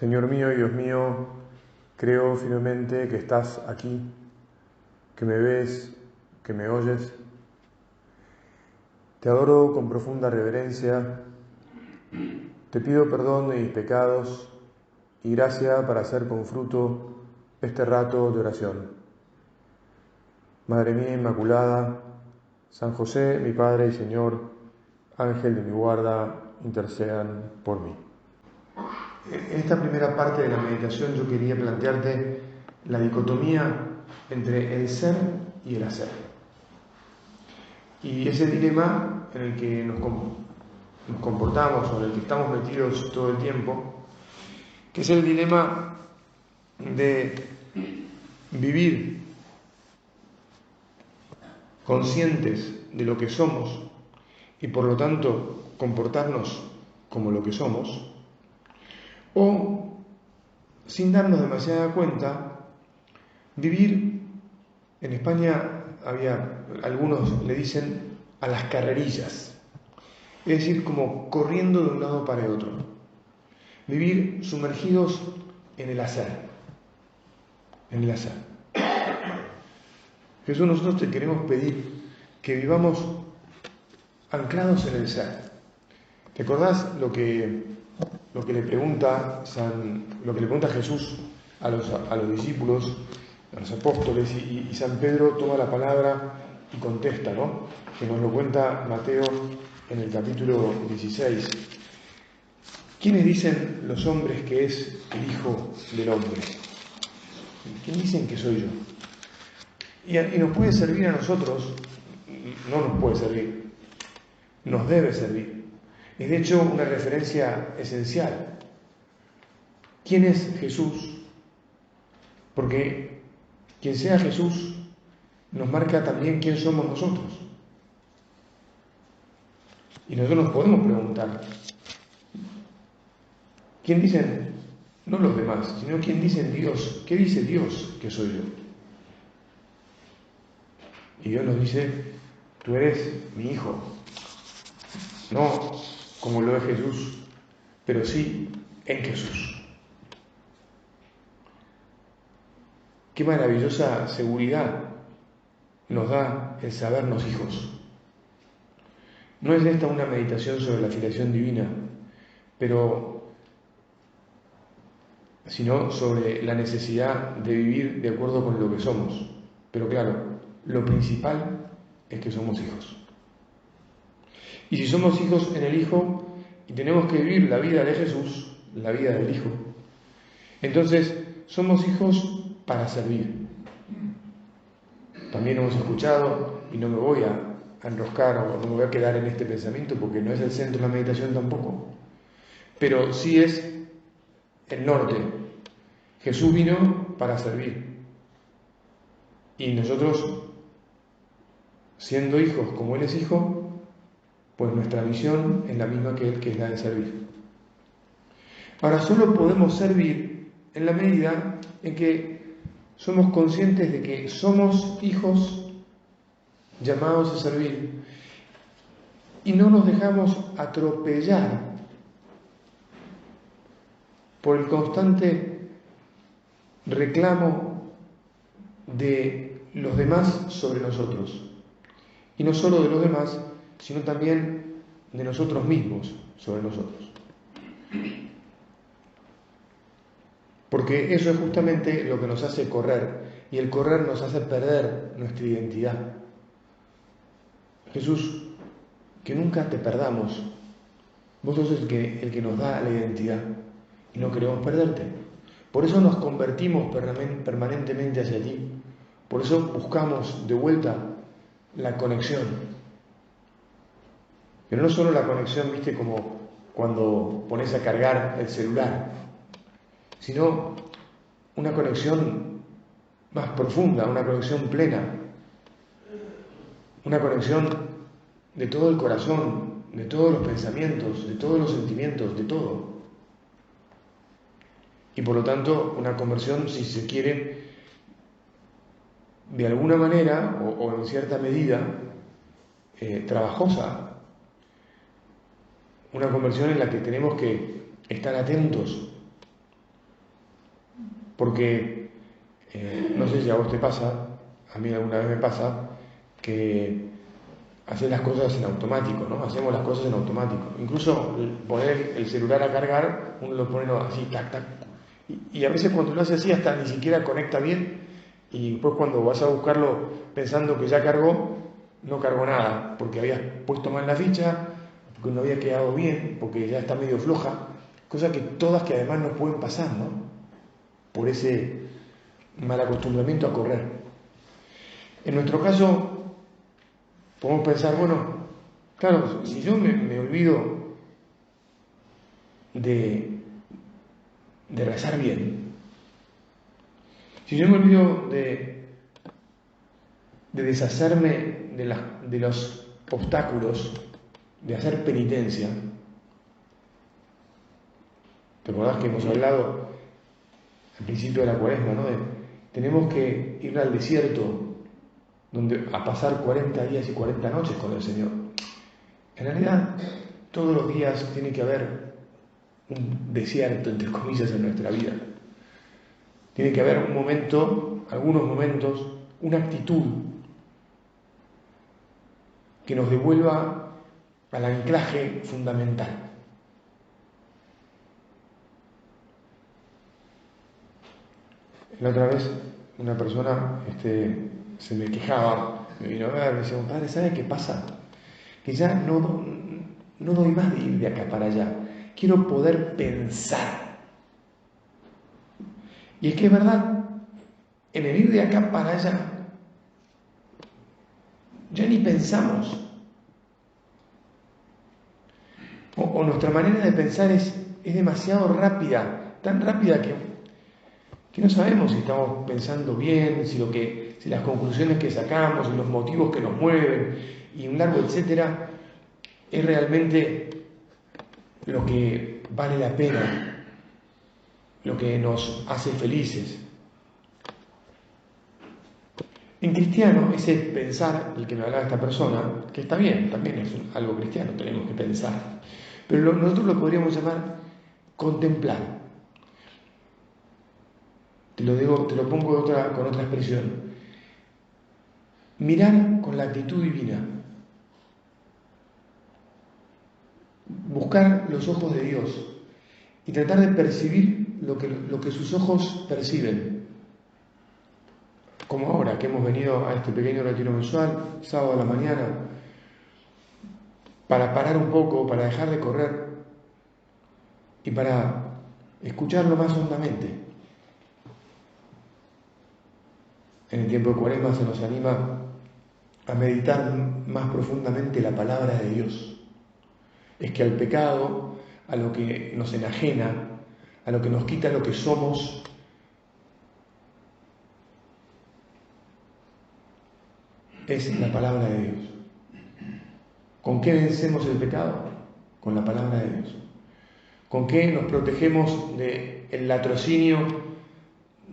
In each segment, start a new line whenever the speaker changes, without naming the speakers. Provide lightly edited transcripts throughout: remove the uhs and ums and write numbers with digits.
Señor mío y Dios mío, creo firmemente que estás aquí, que me ves, que me oyes. Te adoro con profunda reverencia, te pido perdón de mis pecados y gracia para hacer con fruto este rato de oración. Madre mía Inmaculada, San José, mi Padre y Señor, Ángel de mi guarda, intercedan por mí. En esta primera parte de la meditación yo quería plantearte la dicotomía entre el ser y el hacer. Y ese dilema en el que nos comportamos o en el que estamos metidos todo el tiempo, que es el dilema de vivir conscientes de lo que somos y por lo tanto comportarnos como lo que somos, o sin darnos demasiada cuenta, vivir, en España algunos le dicen a las carrerillas, es decir, como corriendo de un lado para el otro, vivir sumergidos en el hacer, Jesús, nosotros te queremos pedir que vivamos anclados en el ser. ¿Te acordás lo que le pregunta Jesús a los discípulos, a los apóstoles, y San Pedro toma la palabra y contesta, ¿no? Que nos lo cuenta Mateo en el capítulo 16. ¿Quiénes dicen los hombres que es el Hijo del Hombre? ¿Quién dicen que soy yo? Y nos puede servir a nosotros, no nos puede servir, nos debe servir. Es de hecho una referencia esencial. ¿Quién es Jesús? Porque quien sea Jesús nos marca también quién somos nosotros. Y nosotros nos podemos preguntar, ¿quién dicen, no los demás, sino quién dicen Dios? ¿Qué dice Dios que soy yo? Y Dios nos dice, tú eres mi hijo. No como lo es Jesús, pero sí en Jesús. Qué maravillosa seguridad nos da el sabernos hijos. No es esta una meditación sobre la filiación divina, sino sobre la necesidad de vivir de acuerdo con lo que somos. Pero claro, lo principal es que somos hijos. Y si somos hijos en el Hijo y tenemos que vivir la vida de Jesús, la vida del Hijo, entonces somos hijos para servir. También hemos escuchado, y no me voy a enroscar o no me voy a quedar en este pensamiento porque no es el centro de la meditación tampoco, pero sí es el norte. Jesús vino para servir. Y nosotros, siendo hijos como Él es hijo, pues nuestra misión es la misma que Él, que es la de servir. Ahora, solo podemos servir en la medida en que somos conscientes de que somos hijos llamados a servir y no nos dejamos atropellar por el constante reclamo de los demás sobre nosotros. Y no solo de los demás, sino también de nosotros mismos sobre nosotros. Porque eso es justamente lo que nos hace correr, y el correr nos hace perder nuestra identidad. Jesús, que nunca te perdamos. Vos sos el que nos da la identidad y no queremos perderte. Por eso nos convertimos permanentemente hacia ti. Por eso buscamos de vuelta la conexión. Pero no solo la conexión, viste, como cuando pones a cargar el celular, sino una conexión más profunda, una conexión plena, una conexión de todo el corazón, de todos los pensamientos, de todos los sentimientos, de todo. Y por lo tanto, una conversión, si se quiere, de alguna manera, o en cierta medida, trabajosa. Una conversión en la que tenemos que estar atentos Porque no sé si a vos te pasa, a mí alguna vez me pasa, que hacer las cosas en automático, ¿no? Hacemos las cosas en automático. Incluso poner el celular a cargar, uno lo pone así, tac, tac. Y a veces cuando lo hace así hasta ni siquiera conecta bien, y después cuando vas a buscarlo pensando que ya cargó, no cargó nada, porque habías puesto mal la ficha, porque no había quedado bien, porque ya está medio floja, cosas que además nos pueden pasar, ¿no? Por ese mal acostumbramiento a correr. En nuestro caso, podemos pensar, bueno, claro, si yo me olvido de rezar bien, si yo me olvido de deshacerme de los obstáculos, de hacer penitencia, ¿te acordás que hemos hablado al principio de la Cuaresma, ¿no? Tenemos que ir al desierto a pasar 40 días y 40 noches con el Señor. En realidad, todos los días tiene que haber un desierto, entre comillas, en nuestra vida. Tiene que haber un momento, algunos momentos, una actitud que nos devuelva al anclaje fundamental. La otra vez una persona se me quejaba, me vino a ver, me decía, padre, ¿sabe qué pasa? Que ya no doy más de ir de acá para allá, quiero poder pensar. Y es que es verdad, en el ir de acá para allá, ya ni pensamos. O nuestra manera de pensar es demasiado rápida, tan rápida que no sabemos si estamos pensando bien, si las conclusiones que sacamos, y los motivos que nos mueven, y un largo etcétera, es realmente lo que vale la pena, lo que nos hace felices. En cristiano, ese pensar, el que me hablaba esta persona, que está bien, también es algo cristiano, tenemos que pensar, pero nosotros lo podríamos llamar contemplar. Te lo pongo con otra expresión. Mirar con la actitud divina. Buscar los ojos de Dios y tratar de percibir lo que sus ojos perciben. Como ahora que hemos venido a este pequeño retiro mensual, sábado a la mañana, para parar un poco, para dejar de correr y para escucharlo más hondamente. En el tiempo de Cuaresma se nos anima a meditar más profundamente la palabra de Dios. Es que al pecado, a lo que nos enajena, a lo que nos quita lo que somos, es la palabra de Dios. ¿Con qué vencemos el pecado? Con la palabra de Dios. ¿Con qué nos protegemos del latrocinio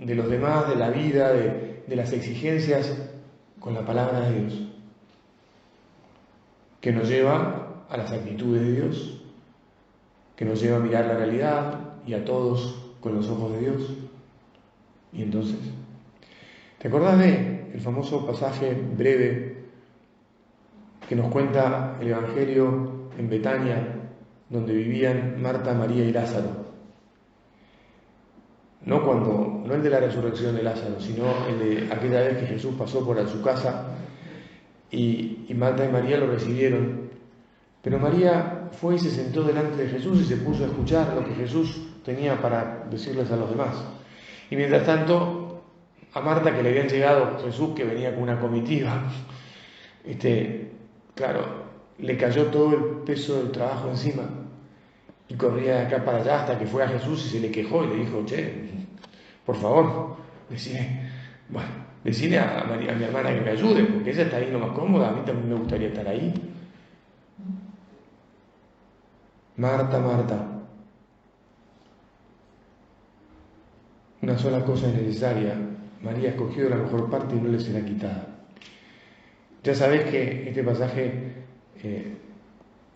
de los demás, de la vida, de las exigencias? Con la palabra de Dios, que nos lleva a las actitudes de Dios, que nos lleva a mirar la realidad y a todos con los ojos de Dios. Y entonces, ¿te acordás del famoso pasaje breve que nos cuenta el Evangelio en Betania, donde vivían Marta, María y Lázaro? No el de la resurrección de Lázaro, sino el de aquella vez que Jesús pasó por su casa y Marta y María lo recibieron. Pero María fue y se sentó delante de Jesús y se puso a escuchar lo que Jesús tenía para decirles a los demás. Y mientras tanto, a Marta, que le habían llegado Jesús, que venía con una comitiva, claro, le cayó todo el peso del trabajo encima y corría de acá para allá hasta que fue a Jesús y se le quejó y le dijo, por favor, decile a mi hermana que me ayude, porque ella está ahí lo más cómoda, a mí también me gustaría estar ahí. Marta, Marta, una sola cosa es necesaria. María ha escogido la mejor parte y no le será quitada. Ya sabés que este pasaje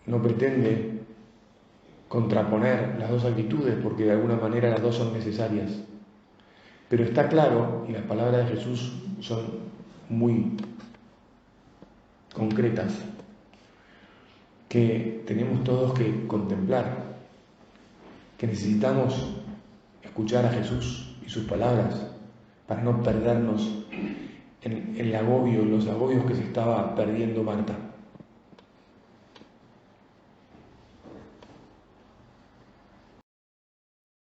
no pretende contraponer las dos actitudes, porque de alguna manera las dos son necesarias. Pero está claro, y las palabras de Jesús son muy concretas, que tenemos todos que contemplar, que necesitamos escuchar a Jesús y sus palabras para no perdernos en el agobio, en los agobios que se estaba perdiendo Marta.